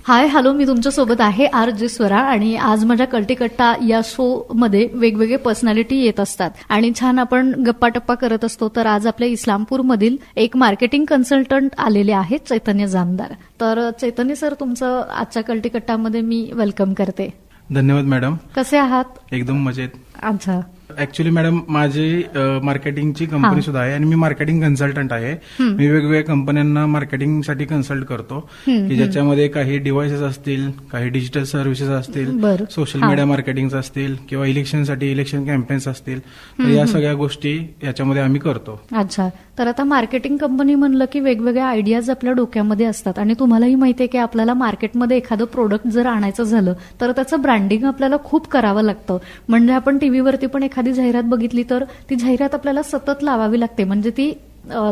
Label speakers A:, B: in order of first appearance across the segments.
A: Hi hello, मी तुमच्यासोबत आहे RJ Swara आणि आज माझ्या कल्टीकट्टा या शो मध्ये वेगवेगळे पर्सनॅलिटी येत असतात आणि छान आपण गप्पा टप्पा करत असतो. तर आज आपल्या इस्लामपूरमधील एक मार्केटिंग कन्सल्टंट आलेले आहेत, चैतन्य जामदार. तर चैतन्य सर, तुमचं आजच्या कल्टीकट्टामध्ये मी वेलकम करते.
B: धन्यवाद मॅडम.
A: कसे आहात?
B: एकदम मजेत.
A: अच्छा.
B: ऍक्च्युली मॅडम, माझी मार्केटिंगची कंपनी सुद्धा आहे आणि मी मार्केटिंग कन्सल्टंट आहे. मी वेगवेगळ्या कंपन्यांना मार्केटिंगसाठी कन्सल्ट करतो, की ज्याच्यामध्ये काही डिव्हाइसेस असतील, काही डिजिटल सर्व्हिसेस असतील, सोशल मीडिया मार्केटिंग असतील किंवा इलेक्शनसाठी इलेक्शन कॅम्पेन्स असतील. तर या सगळ्या गोष्टी याच्यामध्ये आम्ही करतो.
A: अच्छा. तर आता मार्केटिंग कंपनी म्हणलं की वेगवेगळ्या आयडियाज आपल्या डोक्यामध्ये असतात आणि तुम्हालाही माहिती आहे की आपल्याला मार्केटमध्ये एखादं प्रोडक्ट जर आणायचं झालं तर त्याचं ब्रँडिंग आपल्याला खूप करावं लागतं. म्हणजे आपण टीव्हीवरती पण एखादी जाहिरात बघितली तर ती जाहिरात आपल्याला सतत लावावी लागते, म्हणजे ती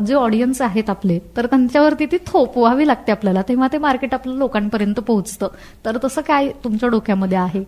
A: जे ऑडियन्स आहेत आपले तर त्यांच्यावरती ती थोपवावी लागते आपल्याला, तेव्हा ते मार्केट आपल्या लोकांपर्यंत पोहोचतं. तर तसं काय तुमच्या डोक्यामध्ये आहे?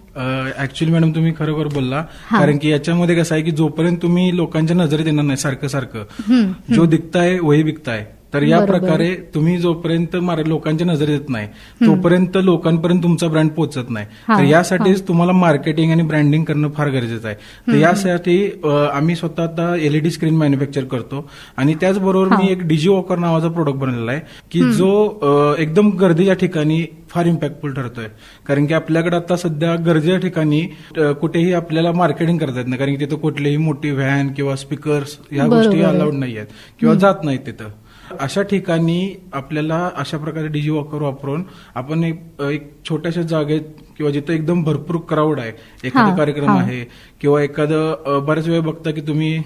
B: ऍक्च्युली मॅडम, तुम्ही खरोखर बोलला. कारण की याच्यामध्ये कसं आहे की जोपर्यंत तुम्ही लोकांच्या नजरेत येणार नाही सारखं सारखं, जो दिखताय वही बिकताय, तर या प्रकारे तुम्ही जोपर्यंत लोकांच्या नजरेत येत नाही तोपर्यंत लोकांपर्यंत तुमचा ब्रँड पोहोचत नाही. तर यासाठीच तुम्हाला मार्केटिंग आणि ब्रँडिंग करणं फार गरजेचं आहे. तर यासाठी आम्ही स्वतः आता LED स्क्रीन मॅन्युफॅक्चर करतो आणि त्याचबरोबर मी एक डिजिवॉकर नावाचा प्रोडक्ट बनवलेला आहे की जो एकदम गर्दीच्या ठिकाणी फार इम्पॅक्टफुल ठरतोय. कारण की आपल्याकडे आता सध्या गरजेच्या ठिकाणी कुठेही आपल्याला मार्केटिंग करता येत नाही, कारण की तिथं कुठलीही मोठी व्हॅन किंवा स्पीकर्स या गोष्टी अलाउड नाही आहेत किंवा जात नाहीत तिथं. अशा ठिकाणी आपल्याला अशा प्रकारे डिजिवॉकर वापरून आपण एक छोट्याशा जागेत किंवा जिथं एकदम भरपूर क्राऊड आहे, एखादा कार्यक्रम आहे किंवा एखादं बऱ्याच वेळ बघता की तुम्ही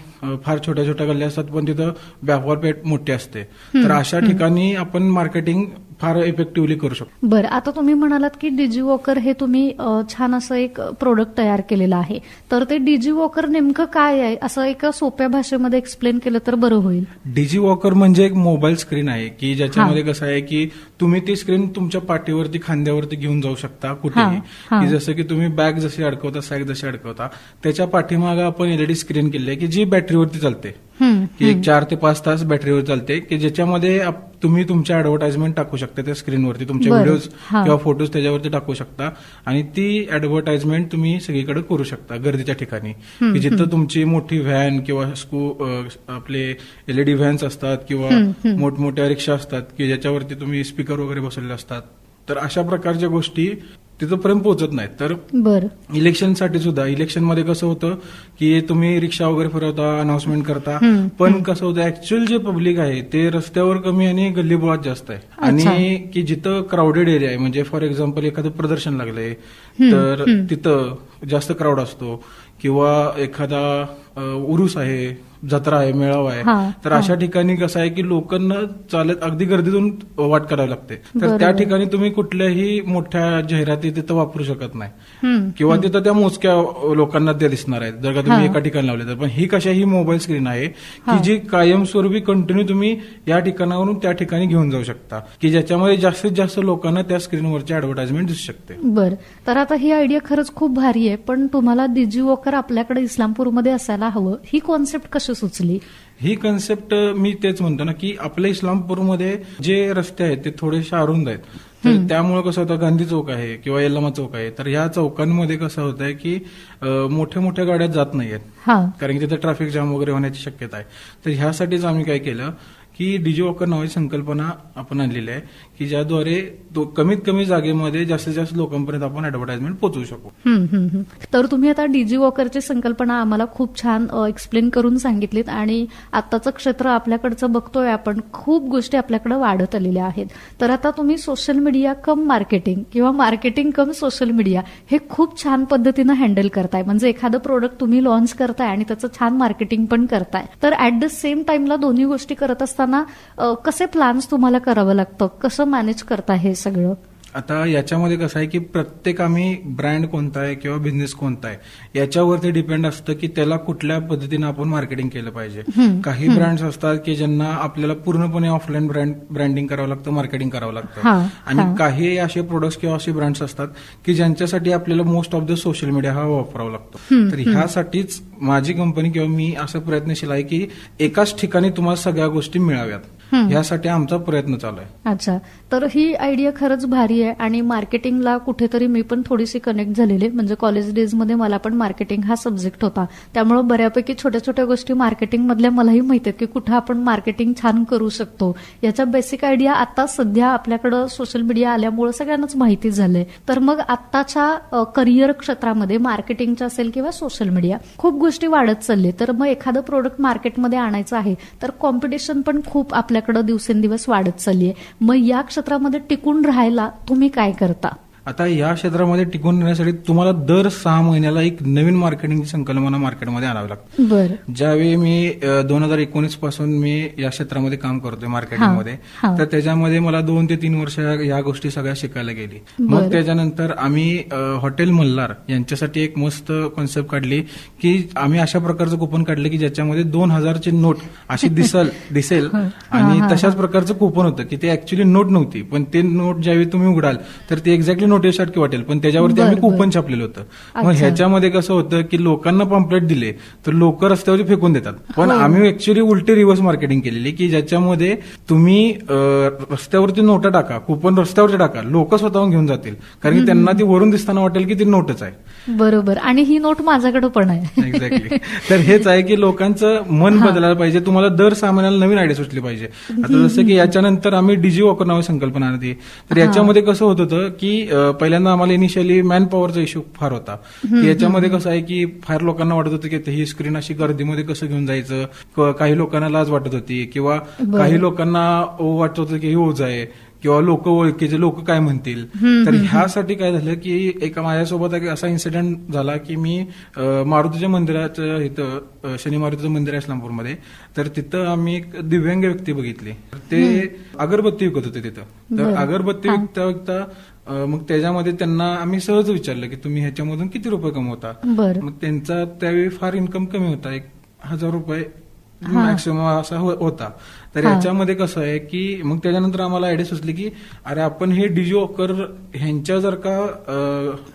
B: फार छोट्या छोट्या गल्ल्या असतात पण तिथं व्यापारपेठ मोठी असते, तर अशा ठिकाणी आपण मार्केटिंग फार इफेक्टिव्हली करू शकतो.
A: बरं, आता तुम्ही म्हणालात की डिजिवॉकर हे तुम्ही छान असं एक प्रोडक्ट तयार केलेलं आहे, तर ते डिजिवॉकर नेमकं काय आहे असं एका सोप्या भाषेमध्ये एक्सप्लेन केलं तर बरं होईल.
B: डिजिवॉकर म्हणजे एक मोबाईल स्क्रीन आहे की ज्याच्यामध्ये कसं आहे की तुम्ही ती स्क्रीन तुमच्या पाठीवरती खांद्यावरती घेऊन जाऊ शकता कुठेही, की जसं की तुम्ही बॅग जशी अडकवता, सॅक जशी अडकवता, त्याच्या पाठीमागे आपण LED स्क्रीन केली आहे की जी बॅटरीवरती चालते, की एक 4 ते 5 तास बॅटरीवर चालते, की ज्याच्यामध्ये तुम्ही तुमच्या ऍडव्हर्टाइजमेंट टाकू शकता त्या स्क्रीनवरती, तुमचे व्हिडिओज किंवा फोटोज त्याच्यावरती टाकू शकता आणि ती ऍडव्हर्टाइजमेंट तुम्ही सगळीकडे करू शकता गर्दीच्या ठिकाणी, की जिथं तुमची मोठी व्हॅन किंवा आपले LED व्हॅन्स असतात किंवा मोठमोठ्या रिक्षा असतात की ज्याच्यावरती तुम्ही स्पीकर वगैरे बसवलेले असतात. तर अशा प्रकारच्या गोष्टी तिथंपर्यंत पोहोचत नाहीत. तर इलेक्शनसाठी सुद्धा, इलेक्शनमध्ये कसं होतं की तुम्ही रिक्षा वगैरे फिरवता, अनाउन्समेंट करता, पण कसं होतं ऍक्च्युअल जे पब्लिक आहे ते रस्त्यावर कमी आणि गल्लीबोळात जास्त आहे. आणि की जिथं क्राऊडेड एरिया आहे, म्हणजे फॉर एक्झाम्पल एखादं प्रदर्शन लागलंय तर तिथं जास्त क्राऊड असतो किंवा एखादा उरूस आहे, जत्रा आहे, मेळावा आहे, तर अशा ठिकाणी कसं आहे की लोकांना चालत अगदी गर्दीतून वाट करावी लागते. तर त्या ठिकाणी तुम्ही कुठल्याही मोठ्या जाहिराती तिथं वापरू शकत नाही किंवा तिथं त्या मोजक्या लोकांना त्या दिसणार आहेत जर का तुम्ही एका ठिकाणी लावले तर. पण ही कशा ही मोबाईल स्क्रीन आहे की जी कायमस्वरूपी कंटिन्यू तुम्ही या ठिकाणावरून त्या ठिकाणी घेऊन जाऊ शकता, की ज्याच्यामध्ये जास्तीत जास्त लोकांना त्या स्क्रीनवरची ऍडव्हर्टाइजमेंट दिसू शकते.
A: बरं, तर आता ही आयडिया खरंच खूप भारी आहे, पण तुम्हाला डिजिवॉकर आपल्याकडे इस्लामपूरमध्ये असायला हवं, ही कॉन्सेप्ट कशी सुचली?
B: ही कन्सेप्ट मी तेच म्हणतो ना की आपल्या इस्लामपूरमध्ये जे रस्ते आहेत ते थोडेसे अरुंद आहेत, तर त्यामुळे कसं होतं, गांधी चौक आहे किंवा यल्लामा चौक आहे, तर ह्या चौकांमध्ये कसं होत आहे की मोठ्या मोठ्या गाड्या जात नाहीयेत, कारण की तिथे ट्रॅफिक जाम वगैरे होण्याची शक्यता आहे. तर ह्यासाठीच आम्ही काय केलं की डिजिवॉकर नावाची संकल्पना आपण आणलेली आहे की ज्याद्वारे कमीत कमी जागेमध्ये जास्तीत जास्त लोकांपर्यंत आपण ऍडव्हर्टाइजमेंट पोहोचवू शकू.
A: तर तुम्ही आता डिजिवॉकरची संकल्पना आम्हाला खूप छान एक्सप्लेन करून सांगितलीत आणि आत्ताचं क्षेत्र आपल्याकडचं बघतोय आपण, खूप गोष्टी आपल्याकडे वाढत आलेल्या आहेत. तर आता तुम्ही सोशल मीडिया कम मार्केटिंग किंवा मार्केटिंग कम सोशल मीडिया हे खूप छान पद्धतीनं हँडल करताय, म्हणजे एखादं प्रोडक्ट तुम्ही लॉन्च करताय आणि त्याचं छान मार्केटिंग पण करताय. तर ऍट द सेम टाइमला दोन्ही गोष्टी करत असताना कसे प्लॅन्स तुम्हाला करावं लागतं, कसं मॅनेज करता हे सगळं?
B: आता याच्यामध्ये कसं आहे की प्रत्येक आम्ही ब्रँड कोणता आहे किंवा बिझनेस कोणता आहे याच्यावरती डिपेंड असतं की त्याला कुठल्या पद्धतीने आपण मार्केटिंग केलं पाहिजे. काही ब्रँड्स असतात की ज्यांना आपल्याला पूर्णपणे ऑफलाईन ब्रँडिंग करावं लागतं, मार्केटिंग करावं लागतं, आणि काही असे प्रोडक्ट्स किंवा असे ब्रँड्स असतात की ज्यांच्यासाठी आपल्याला most of the social media हा वापरावा लागतो. तर ह्यासाठीच माझी कंपनी किंवा मी असं प्रयत्नशील आहे की एकाच ठिकाणी तुम्हाला सगळ्या गोष्टी मिळाव्यात. यासाठी आमचा प्रयत्न चालू आहे.
A: अच्छा, तर ही आयडिया खरंच भारी आहे आणि मार्केटिंगला कुठेतरी मी पण थोडीशी कनेक्ट झालेली आहे. म्हणजे कॉलेज डेजमध्ये मला पण मार्केटिंग हा सब्जेक्ट होता, त्यामुळे बऱ्यापैकी छोट्या छोट्या गोष्टी मार्केटिंग मधल्या मलाही माहिती आहेत की कुठं आपण मार्केटिंग छान करू शकतो. याच्या बेसिक आयडिया आता सध्या आपल्याकडे सोशल मीडिया आल्यामुळे सगळ्यांनाच माहिती झालंय. तर मग आत्ताच्या करिअर क्षेत्रामध्ये मार्केटिंगच्या असेल किंवा सोशल मीडिया खूप गोष्टी वाढत चालले, तर मग एखादं प्रोडक्ट मार्केटमध्ये आणायचं आहे तर कॉम्पिटिशन पण खूप आपल्याकडे दिवसेंदिवस वाढत चालली आहे. मग या क्षेत्रामध्ये टिकून राहायला तुम्ही काय करता?
B: आता या क्षेत्रामध्ये टिकून राहण्यासाठी तुम्हाला दर 6 महिन्याला एक नवीन मार्केटिंगची संकल्पना मार्केटमध्ये आणावी लागते.
A: बरं.
B: ज्यावेळी मी 2019 पासून मी या क्षेत्रामध्ये काम करतोय मार्केटिंगमध्ये, तर त्याच्यामध्ये मला 2 ते 3 वर्ष या गोष्टी सगळ्या शिकायला गेली. मग त्याच्यानंतर आम्ही हॉटेल मल्हार यांच्यासाठी एक मस्त कॉन्सेप्ट काढली की आम्ही अशा प्रकारचं कुपन काढलं की ज्याच्यामध्ये 2000ची नोट अशी दिसेल आणि तशाच प्रकारचं कुपन होतं की ते ऍक्च्युली नोट नव्हती, पण ते नोट ज्यावेळी तुम्ही उघडाल तर ते एक्झॅक्टली नोटीससारखी वाटेल, पण त्याच्यावरती आम्ही कुपन छापलेलं होतं. मग ह्याच्यामध्ये कसं होतं की लोकांना पॉम्पलेट दिले तर लोक रस्त्यावरती फेकून देतात, पण आम्ही ऍक्च्युअली उलटी रिव्हर्स मार्केटिंग केलेली की ज्याच्यामध्ये तुम्ही रस्त्यावरती नोटा टाका, कुपन रस्त्यावरती टाका, लोक स्वतःहून घेऊन जातील, कारण की त्यांना ती वरून दिसताना वाटेल की ती नोटच आहे.
A: बरोबर, आणि ही नोट माझ्याकडे पण आहे.
B: एक्झॅक्टली. तर हेच आहे की लोकांचं मन बदलायला पाहिजे. तुम्हाला दर 6 महिन्याला नवीन आयडिया सुचली पाहिजे. आता जसं की याच्यानंतर आम्ही डिजी वॉकर नावाची संकल्पना आणली, तर याच्यामध्ये कसं होत होतं की पहिल्यांदा आम्हाला इनिशियली मॅन पॉवरचा इश्यू फार होता की याच्यामध्ये कसं आहे की फार लोकांना वाटत होतं की ही स्क्रीन अशी गर्दीमध्ये कसं घेऊन जायचं, काही लोकांना लाज वाटत होती किंवा काही लोकांना वाटत होतं की ही ओझ आहे किंवा लोक ओळखीचे लोक काय म्हणतील. तर ह्यासाठी काय झालं की एका माझ्यासोबत एक असा इन्सिडेंट झाला की मी मारुतीच्या मंदिराचं इथं शनी मारुतीचं मंदिर आहे इस्लामपूरमध्ये, तर तिथं आम्ही एक दिव्यांग व्यक्ती बघितली. ते अगरबत्ती विकत होते तिथं. तर अगरबत्ती विकता विकता मग त्याच्यामध्ये त्यांना आम्ही सहज विचारलं की तुम्ही ह्याच्यामधून किती रुपये कमवता. मग त्यांचा त्यावेळी फार इन्कम कमी होता, 1000 रुपये मॅक्सिमम असा होता. तर याच्यामध्ये कसं आहे की मग त्याच्यानंतर आम्हाला आयडिया सुचली की अरे आपण हे डिजी वॉकर ह्यांच्या जर का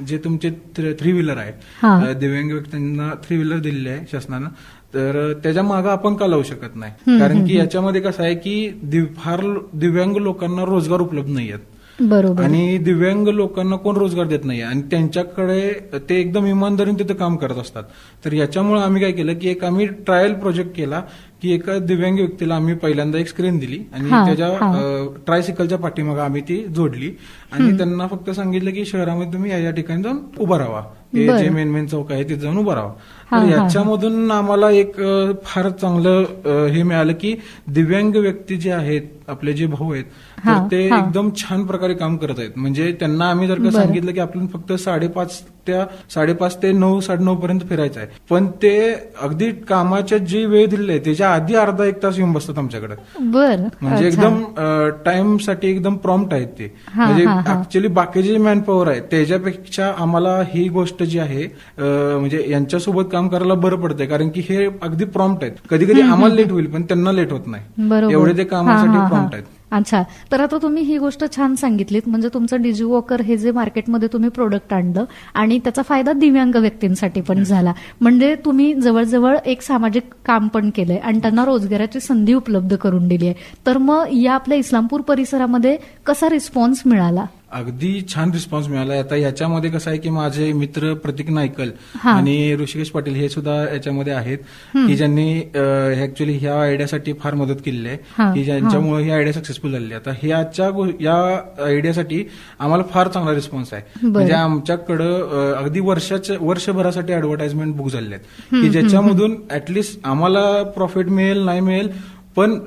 B: जे तुमचे 3 व्हीलर आहे, दिव्यांग व्यक्तींना 3 व्हीलर दिलेले आहे शासनानं, तर त्याच्या मागे आपण का लावू शकत नाही, कारण की याच्यामध्ये कसं आहे की फार दिव्यांग लोकांना रोजगार उपलब्ध नाही आहेत.
A: बरोबर.
B: आणि दिव्यांग लोकांना कोण रोजगार देत नाही आणि त्यांच्याकडे ते एकदम इमानदारीने तिथे काम करत असतात. तर याच्यामुळे आम्ही काय केलं की एक आम्ही ट्रायल प्रोजेक्ट केला की एका दिव्यांग व्यक्तीला आम्ही पहिल्यांदा एक स्क्रीन दिली आणि त्याच्या ट्रायसिकलच्या पाठीमागे आम्ही ती जोडली आणि त्यांना फक्त सांगितलं की शहरामध्ये तुम्ही या ठिकाणी जाऊन उभा राहा, जे मेन चौक आहे तिथे जाऊन उभा राहा. तर याच्यामधून आम्हाला एक फार चांगलं हे मिळालं की दिव्यांग व्यक्ती जे आहेत, आपले जे भाऊ आहेत, तर ते एकदम छान प्रकारे काम करत आहेत. म्हणजे त्यांना आम्ही जर का सांगितलं की आपण फक्त 5:30 ते 9, 9:30 पर्यंत फिरायचं आहे, पण ते अगदी कामाच्या जी वेळ दिलेली आहे त्याच्या आधी अर्धा 1 तास येऊन बसतात आमच्याकडे. म्हणजे एकदम टाइम साठी एकदम प्रॉम्प्ट आहेत ते. म्हणजे ऍक्च्युअली बाकीचे जे मॅनपॉवर आहे त्याच्यापेक्षा आम्हाला ही गोष्ट जी आहे म्हणजे यांच्यासोबत काम करायला बरं पडतंय, कारण की हे अगदी प्रॉम्प्ट आहेत. कधी कधी आम्हाला लेट होईल पण त्यांना लेट होत नाही, एवढे ते कामासाठी प्रॉम्प्ट आहेत.
A: अच्छा, तर आता तुम्ही ही गोष्ट छान सांगितलीत. म्हणजे तुमचं डिजी वॉकर हे जे मार्केटमध्ये तुम्ही प्रोडक्ट आणलं आणि त्याचा फायदा दिव्यांग व्यक्तींसाठी पण झाला. म्हणजे तुम्ही जवळजवळ एक सामाजिक काम पण केलंय आणि त्यांना रोजगाराची संधी उपलब्ध करून दिली आहे. तर मग या आपल्या इस्लामपूर परिसरामध्ये कसा रिस्पॉन्स मिळाला?
B: अगदी छान रिस्पॉन्स मिळाला. आता याच्यामध्ये कसं आहे की माझे मित्र प्रतीक नायकल आणि ऋषिकेश पाटील हे सुद्धा याच्यामध्ये आहेत की ज्यांनी ऍक्च्युअली ह्या आयडियासाठी फार मदत केलेली आहे की ज्यांच्यामुळे ही आयडिया सक्सेसफुल झालेली आहे. आता या आयडियासाठी आम्हाला फार चांगला रिस्पॉन्स आहे. म्हणजे आमच्याकडं अगदी वर्षभरासाठी ऍडव्हर्टाइजमेंट बुक झालेले आहेत की ज्याच्यामधून ऍटलिस्ट आम्हाला प्रॉफिट मिळेल नाही मिळेल, पण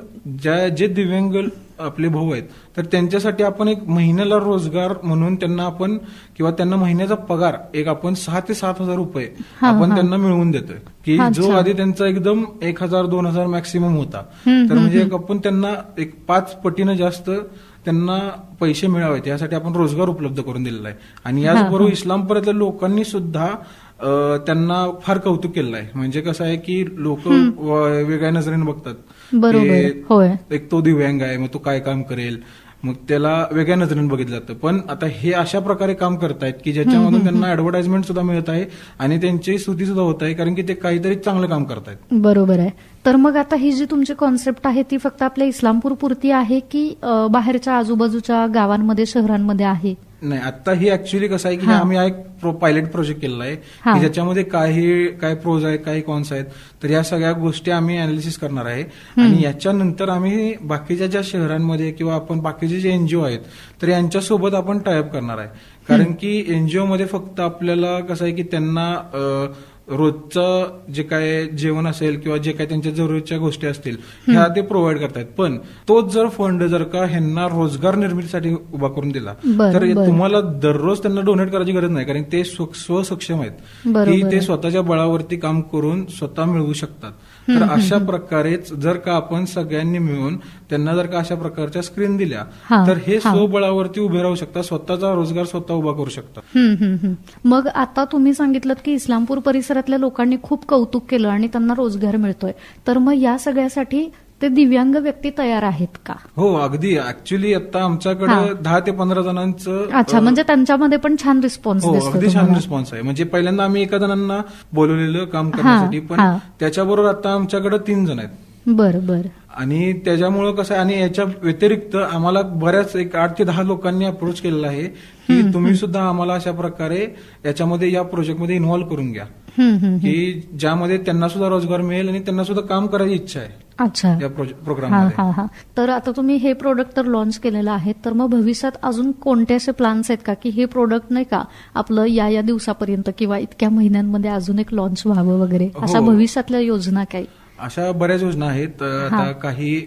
B: जे दिव्यांग आपले भाऊ आहेत तर त्यांच्यासाठी आपण एक महिन्याला रोजगार म्हणून त्यांना आपण किंवा त्यांना महिन्याचा पगार एक आपण 6,000 ते 7,000 रुपये आपण त्यांना मिळवून देतोय की जो आधी त्यांचा एकदम 1,000-2,000 मॅक्सिमम होता. तर म्हणजे आपण त्यांना एक 5 पटीनं जास्त त्यांना पैसे मिळावेत यासाठी आपण रोजगार उपलब्ध करून दिलेला आहे. आणि याचबरोबर इस्लामपुरातल्या लोकांनी सुद्धा त्यांना फार कौतुक केलेलं आहे. म्हणजे कसं आहे की लोक वेगळ्या नजरेने बघतात,
A: बरोबर.
B: एक तो दिव्यांग आहे मग तो काय काम करेल, मग त्याला वेगळ्या नजरेने बघितलं जातं. पण आता हे अशा प्रकारे काम करतायत की ज्याच्यामधून त्यांना ऍडव्हर्टाइजमेंट सुद्धा मिळत आहे आणि त्यांची स्तुती सुद्धा होत आहे, कारण की ते काहीतरी चांगलं काम करतायत.
A: बरोबर आहे. तर मग आता ही जी तुमची कॉन्सेप्ट आहे ती फक्त आपल्या इस्लामपूर पुरती आहे की बाहेरच्या आजूबाजूच्या गावांमध्ये, शहरांमध्ये आहे?
B: नाही, आता ही ऍक्च्युअली कसं आहे की आम्ही एक पायलट प्रोजेक्ट केलेला आहे की ज्याच्यामध्ये काय प्रोज आहेत, काही कॉन्स आहेत, तर या सगळ्या गोष्टी आम्ही अनालिसिस करणार आहे आणि याच्यानंतर आम्ही बाकीच्या ज्या शहरांमध्ये किंवा आपण बाकीचे जे एनजीओ आहेत तर यांच्यासोबत आपण टायअप करणार आहे. कारण की एनजीओ मध्ये फक्त आपल्याला कसं आहे की त्यांना रोजचं जे काय जेवण असेल किंवा जे काय त्यांच्या जरुरीच्या गोष्टी असतील ह्या ते प्रोव्हाइड करतायत. पण तोच जर फंड जर का ह्यांना रोजगार निर्मितीसाठी उभा करून दिला तर तुम्हाला दररोज त्यांना डोनेट करायची गरज नाही, कारण ते स्वसक्षम आहेत की ते स्वतःच्या बळावरती काम करून स्वतः मिळवू शकतात. तर अशा प्रकारेच जर का आपण सगळ्यांनी मिळून त्यांना जर का अशा प्रकारच्या स्क्रीन दिल्या तर हे स्वबळावरती उभे राहू शकतात, स्वतःचा रोजगार स्वतः उभा करू शकतात.
A: मग आता तुम्ही सांगितलं की इस्लामपूर परिसरातल्या लोकांनी खूप कौतुक केलं आणि त्यांना रोजगार मिळतोय, तर मग या सगळ्यासाठी ते दिव्यांग व्यक्ती तयार आहेत का?
B: हो, अगदी. ऍक्च्युली आता आमच्याकडे 10 ते 15 जणांचं.
A: अच्छा, म्हणजे त्यांच्यामध्ये पण छान रिस्पॉन्स
B: हो,
A: दिसतो?
B: अगदी छान रिस्पॉन्स आहे. म्हणजे पहिल्यांदा आम्ही एका जणांना बोलवलेलं काम करण्यासाठी, पण त्याच्याबरोबर आता आमच्याकडे 3 जण आहेत.
A: बरं.
B: आणि त्याच्यामुळं कसं आहे, आणि याच्या व्यतिरिक्त आम्हाला बऱ्याच 8 ते 10 लोकांनी अप्रोच केलेला आहे की तुम्ही सुद्धा आम्हाला अशा प्रकारे याच्यामध्ये या प्रोजेक्टमध्ये इन्व्हॉल्व्ह करून घ्या की ज्यामध्ये त्यांना सुद्धा रोजगार मिळेल आणि त्यांना सुद्धा काम करायची इच्छा आहे.
A: अच्छा,
B: या प्रोग्राम.
A: तर आता तुम्ही हे प्रोडक्ट तर लॉन्च केलेलं आहे, तर मग भविष्यात अजून कोणते असे प्लॅन्स आहेत का की हे प्रोडक्ट नाही का आपलं या दिवसापर्यंत किंवा इतक्या महिन्यांमध्ये अजून एक लॉन्च व्हावं वगैरे, अशा भविष्यातल्या योजना काही?
B: अशा बऱ्याच योजना आहेत. आता काही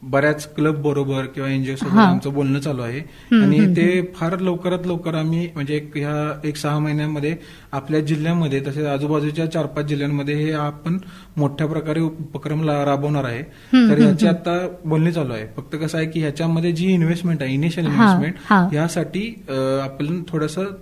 B: बऱ्याच क्लब बरोबर किंवा एनजीओ सोबत आमचं बोलणं चालू आहे आणि ते फार लवकरात लवकर आम्ही म्हणजे एक 6 महिन्यामध्ये आपल्या जिल्ह्यामध्ये तसेच आजूबाजूच्या 4-5 जिल्ह्यांमध्ये हे आपण मोठ्या प्रकारे उपक्रम राबवणार आहे. तर ह्याची आता बोलणी चालू आहे. फक्त कसं आहे की ह्याच्यामध्ये जी इन्व्हेस्टमेंट आहे, इनिशियल इन्व्हेस्टमेंट, यासाठी आपण थोडंसं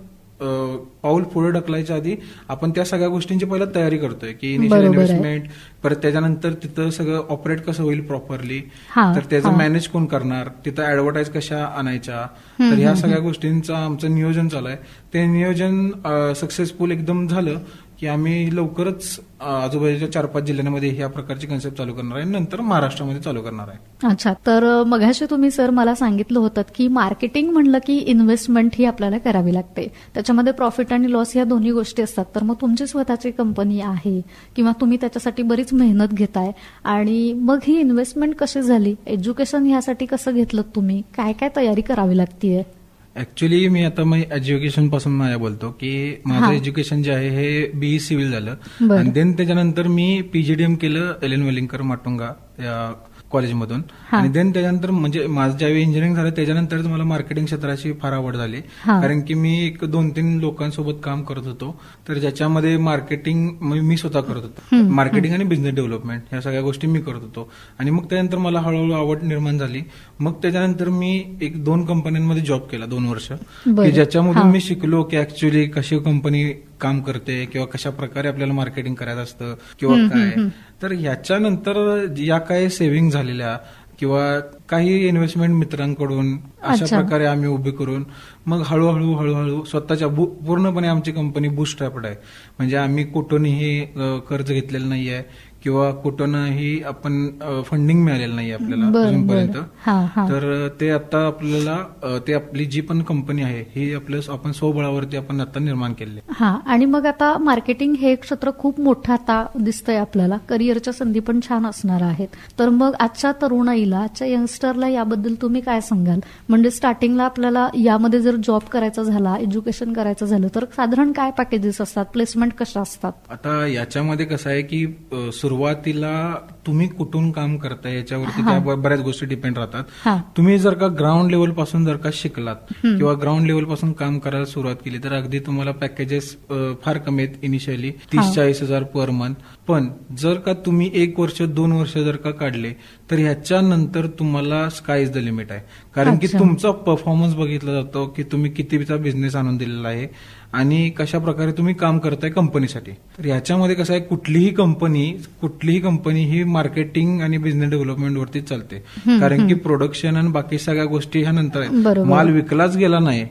B: पाऊल पुढे ढकलायच्या आधी आपण त्या सगळ्या गोष्टींची पहिला तयारी करतोय की इनिशियल इन्व्हेस्टमेंट, परत त्याच्यानंतर तिथं सगळं ऑपरेट कसं होईल प्रॉपरली, तर त्याचं मॅनेज कोण करणार, तिथं ऍडव्हर्टाईज कशा आणायच्या, तर ह्या सगळ्या गोष्टींचं आमचं नियोजन चालू आहे. ते नियोजन सक्सेसफुल एकदम झालं की आम्ही लवकरच आजूबाजूच्या 4-5 जिल्ह्यांमध्ये ह्या प्रकारची कन्सेप्ट चालू करणार आहे, नंतर महाराष्ट्रामध्ये चालू करणार आहे.
A: अच्छा, तर मगाशी तुम्ही सर मला सांगितलं होतं की मार्केटिंग म्हणलं की इन्व्हेस्टमेंट ही आपल्याला करावी लागते, त्याच्यामध्ये प्रॉफिट आणि लॉस या दोन्ही गोष्टी असतात. तर मग तुमची स्वतःची कंपनी आहे किंवा तुम्ही त्याच्यासाठी बरीच मेहनत घेताय, आणि मग ही इन्व्हेस्टमेंट कशी झाली, एज्युकेशन ह्यासाठी कसं घेतलं तुम्ही, काय काय तयारी करावी लागतीये?
B: ऍक्च्युली मी आता एज्युकेशन पासून माझ्या बोलतो की माझं एज्युकेशन जे आहे हे बीई सिव्हिल झालं आणि देन त्याच्यानंतर मी पीजीडीएम केलं एल.एन. वेलिंगकर माटुंगा या कॉलेजमधून, आणि देन त्याच्यानंतर म्हणजे माझं ज्यावेळी इंजिनिअरिंग झालं त्याच्यानंतरच मला मार्केटिंग क्षेत्राची फार आवड झाली, कारण की मी 2-3 लोकांसोबत काम करत होतो, तर ज्याच्यामध्ये मार्केटिंग मी स्वतः करत होतो, मार्केटिंग आणि बिझनेस डेव्हलपमेंट ह्या सगळ्या गोष्टी मी करत होतो. आणि मग त्यानंतर मला हळूहळू आवड निर्माण झाली. मग त्याच्यानंतर मी 1-2 कंपन्यांमध्ये जॉब केला 2 वर्ष, की ज्याच्यामधून मी शिकलो की ऍक्च्युली कशी कंपनी काम करते किंवा कशा प्रकारे आपल्याला मार्केटिंग करायचं असतं किंवा काय. तर ह्याच्यानंतर या काही सेव्हिंग झालेल्या किंवा काही इन्व्हेस्टमेंट मित्रांकडून अशा प्रकारे आम्ही उभी करून मग हळूहळू स्वतःच्या पूर्णपणे आमची कंपनी बूटस्ट्रॅप्ड आहे. म्हणजे आम्ही कुठूनही कर्ज घेतलेलं नाहीये किंवा कुठूनही आपण फंडिंग मिळालेलं नाही आपल्याला अजूनपर्यंत. तर ते आता आपल्याला ते आपली जी पण कंपनी आहे ही आपण स्वबळावरती आपण आता निर्माण केली.
A: आणि मग आता मार्केटिंग हे क्षेत्र खूप मोठं आता दिसतंय आपल्याला, करिअरच्या संधी पण छान असणार आहेत. तर मग आजच्या तरुणाईला, आजच्या यंगस्टरला याबद्दल तुम्ही काय सांगाल? म्हणजे स्टार्टिंगला आपल्याला यामध्ये जर जॉब करायचा झाला, एज्युकेशन करायचं झालं तर साधारण काय पॅकेजेस असतात, प्लेसमेंट कशा असतात?
B: आता याच्यामध्ये कसं आहे की सुरुवातीला तुम्ही कुठून काम करताय याच्यावरती त्या बऱ्याच गोष्टी डिपेंड राहतात. तुम्ही जर का ग्राउंड लेवल पासून जर का शिकलात किंवा ग्राउंड लेवल पासून काम करायला सुरुवात केली तर अगदी तुम्हाला पॅकेजेस फार कमी आहेत इनिशियली, 30-40 हजार पर मंथ. पण जर का तुम्ही 1 वर्ष 2 वर्ष जर का काढले तर ह्याच्यानंतर तुम्हाला स्काय इज द लिमिट आहे, कारण की तुमचा परफॉर्मन्स बघितला जातो की तुम्ही कितीचा बिझनेस आणून दिलेला आहे आणि कशा प्रकारे तुम्ही काम करताय कंपनीसाठी. तर ह्याच्यामध्ये कसं आहे, कुठलीही कंपनी ही मार्केटिंग आणि बिझनेस डेव्हलपमेंट वरती चालते. कारण की प्रोडक्शन आणि बाकी सगळ्या गोष्टी ह्या नंतर आहेत.
A: बरोबर.
B: माल विकलाच गेला नाही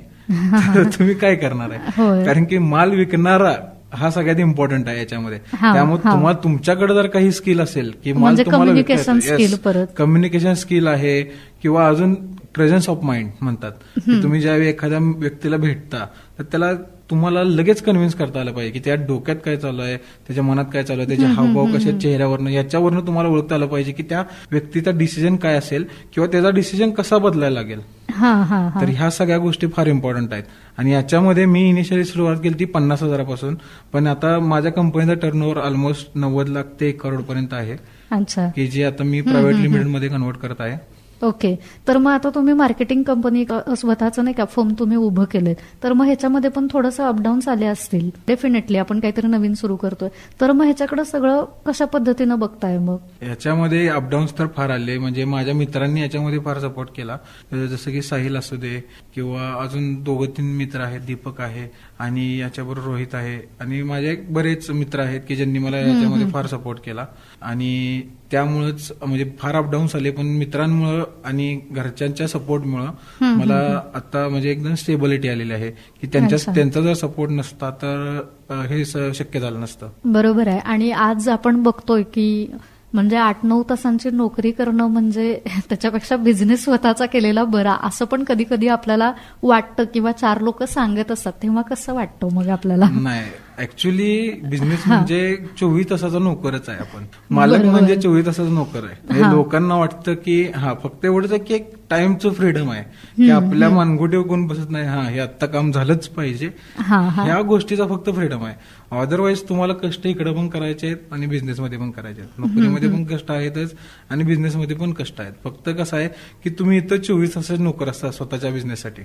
B: तर तुम्ही काय करणार आहे.
A: होय.
B: कारण की माल विकणारा हा सगळ्यात इम्पॉर्टंट आहे याच्यामध्ये.
A: हा,
B: त्यामुळे
A: हा.
B: तुम्हाला तुमच्याकडे जर काही स्किल असेल की माल
A: म्हणजे
B: तुम्हाला
A: communication skill परत.
B: कम्युनिकेशन स्किल आहे किंवा अजून प्रेझन्स ऑफ माइंड म्हणतात की तुम्ही ज्यावेळी एखाद्या व्यक्तीला भेटता तर त्याला तुम्हाला लगेच कन्व्हिन्स करता आलं पाहिजे की त्या डोक्यात काय चालू आहे, त्याच्या मनात काय चालू आहे, त्याचे हावभाव कसे आहेत चेहऱ्यावरनं, याच्यावरनं तुम्हाला ओळखता आलं पाहिजे की त्या व्यक्तीचा डिसिजन काय असेल किंवा त्याचा डिसिजन कसा बदलायला लागेल.
A: हा हा हा.
B: तर ह्या सगळ्या गोष्टी फार इम्पॉर्टंट आहेत. आणि याच्यामध्ये मी इनिशियली सुरुवात केली ती 50,000पासून, पण आता माझ्या कंपनीचा टर्नओव्हर ऑलमोस्ट 90 लाख ते 1 करोड पर्यंत आहे,
A: अच्छा.
B: की जे आता मी प्रायव्हेट लिमिटेडमध्ये कन्वर्ट करत आहे.
A: ओके. तर मग आता तुम्ही मार्केटिंग कंपनी स्वतःचं नाही का फर्म तुम्ही उभं केलंय, तर मग ह्याच्यामध्ये पण थोडंसं अपडाऊन्स आले असतील डेफिनेटली. आपण काहीतरी नवीन सुरू करतोय, तर मग ह्याच्याकडे सगळं कशा पद्धतीनं बघताय मग?
B: याच्यामध्ये अपडाऊन्स तर फार आले. म्हणजे माझ्या मित्रांनी याच्यामध्ये फार सपोर्ट केला. जसं की साहिल असू दे किंवा अजून 2-3 मित्र आहेत, दीपक आहे आणि याच्याबरोबर रोहित आहे आणि माझे बरेच मित्र आहेत की ज्यांनी मला याच्यामध्ये फार सपोर्ट केला. आणि त्यामुळेच म्हणजे फार अपडाऊन्स आले, पण मित्रांमुळं आणि घरच्यांच्या सपोर्टमुळं मला आता म्हणजे एकदम स्टेबिलिटी आलेली आहे की त्यांचा जर सपोर्ट नसता तर हे शक्य झालं नसतं.
A: बरोबर आहे. आणि आज आपण बघतोय की म्हणजे 8-9 तासांची नोकरी करणं म्हणजे त्याच्यापेक्षा बिझनेस स्वतःचा केलेला बरा, असं पण कधी कधी आपल्याला वाटतं किंवा 4 लोक सांगत असतात, तेव्हा कसं वाटतं मग आपल्याला?
B: नाही, ऍक्च्युली बिझनेस म्हणजे 24 तासाचा नोकरच आहे. आपण मालक म्हणजे 24 तासाचा नोकर आहे. हे लोकांना वाटतं की फक्त एवढंच आहे की एक टाइमचं फ्रीडम आहे की आपल्या मानगुटीवर कोण बसत नाही, हे आत्ता काम झालंच पाहिजे, ह्या गोष्टीचा फक्त फ्रीडम आहे. अदरवाईज तुम्हाला कष्ट इकडे पण करायचे आहेत आणि बिझनेसमध्ये पण करायचे आहेत. नोकरीमध्ये पण कष्ट आहेतच आणि बिझनेसमध्ये पण कष्ट आहेत. फक्त कसं आहे की तुम्ही इथं 24 तासाचे नोकर असता स्वतःच्या बिझनेससाठी.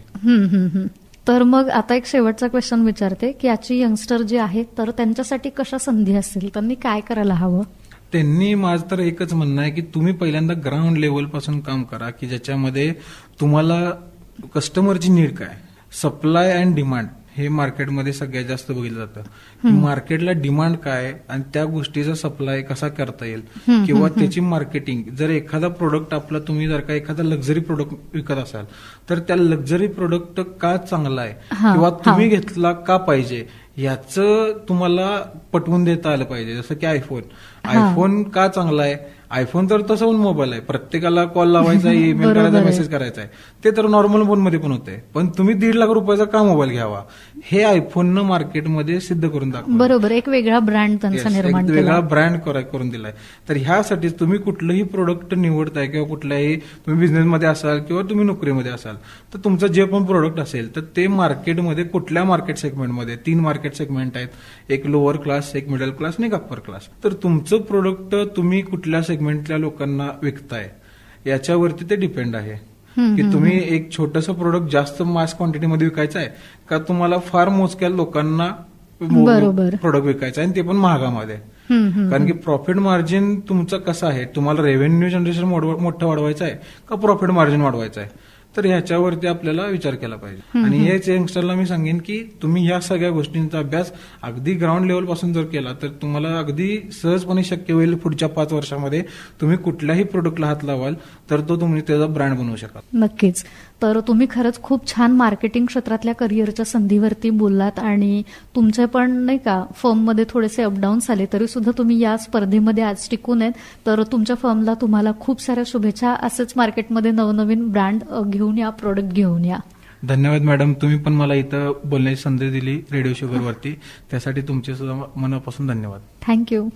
A: तर मग आता एक शेवटचा क्वेश्चन विचारते की याची यंगस्टर जे आहेत तर त्यांच्यासाठी कशा संधी असतील, त्यांनी काय करायला हवं?
B: त्यांनी माझं तर एकच म्हणणं आहे की तुम्ही पहिल्यांदा ग्राउंड लेवल पासून काम करा की ज्याच्यामध्ये तुम्हाला कस्टमरची नीड काय, सप्लाय अँड डिमांड हे मार्केटमध्ये सगळ्यात जास्त बघितलं जातं. मार्केटला डिमांड काय आणि त्या गोष्टीचा सप्लाय कसा करता येईल किंवा त्याची मार्केटिंग. जर एखादा प्रोडक्ट आपला तुम्ही जर का एखादा लक्झरी प्रोडक्ट विकत असाल तर त्या लक्झरी प्रोडक्ट का चांगला आहे किंवा तुम्ही घेतला का पाहिजे याचं तुम्हाला पटवून देता आलं पाहिजे. जसं की आयफोन का चांगला आहे, आयफोन तर तसं पण मोबाईल आहे, प्रत्येकाला कॉल लावायचा आहे, ईमेल करायचा, मेसेज करायचा आहे, ते तर नॉर्मल फोनमध्ये पण होते. पण तुम्ही 1.5 लाख रुपयाचा का मोबाईल घ्यावा हे आयफोननं मार्केटमध्ये सिद्ध करून दाखवलं.
A: बरोबर, एक वेगळा ब्रँड त्यांचा निर्माण केला,
B: वेगळा ब्रँड करून दिलाय. तर ह्यासाठी तुम्ही कुठलंही प्रोडक्ट निवडताय किंवा कुठल्याही तुम्ही बिझनेसमध्ये असाल किंवा तुम्ही नोकरीमध्ये असाल तर तुमचं जे पण प्रोडक्ट असेल तर ते मार्केटमध्ये कुठल्या मार्केट सेगमेंटमध्ये 3 मार्केट सेगमेंट आहेत, एक लोअर क्लास, एक मिडल क्लास आणि एक अप्पर क्लास. तर तुमचं प्रोडक्ट तुम्ही कुठल्या सेगमेंटच्या लोकांना विकताय याच्यावरती ते डिपेंड आहे की तुम्ही एक छोटंसं प्रोडक्ट जास्त मास क्वांटिटीमध्ये विकायचं आहे का तुम्हाला फार मोजक्या लोकांना प्रोडक्ट विकायचं आहे आणि ते पण महागामध्ये. कारण की प्रॉफिट मार्जिन तुमचं कसं आहे, तुम्हाला रेव्हेन्यू जनरेशन मोठं वाढवायचं आहे का प्रॉफिट मार्जिन वाढवायचं आहे, तर ह्याच्यावरती आपल्याला विचार केला पाहिजे. आणि हेच यंगस्टरला मी सांगेन की तुम्ही ह्या सगळ्या गोष्टींचा अभ्यास अगदी ग्राउंड लेवल पासून जर केला तर तुम्हाला अगदी सहजपणे शक्य होईल पुढच्या 5 वर्षामध्ये तुम्ही कुठल्याही प्रोडक्टला हात लावाल तर तो तुम्ही त्याचा ब्रँड बनवू शकाल.
A: नक्कीच. तर तुम्ही खरंच खूप छान मार्केटिंग क्षेत्रातल्या करिअरच्या संधीवरती बोललात आणि तुमचे पण नाही का फर्ममध्ये थोडेसे अपडाऊन्स आले तरी सुद्धा तुम्ही या स्पर्धेमध्ये आज टिकून आहेत. तर तुमच्या फर्मला तुम्हाला खूप साऱ्या शुभेच्छा. असेच मार्केटमध्ये नवनवीन ब्रँड घेऊन या, प्रोडक्ट घेऊन या.
B: धन्यवाद मॅडम, तुम्ही पण मला इथं बोलण्याची संधी दिली रेडिओ शुगरवरती, त्यासाठी तुमचे सुद्धा मनापासून धन्यवाद.
A: थँक्यू.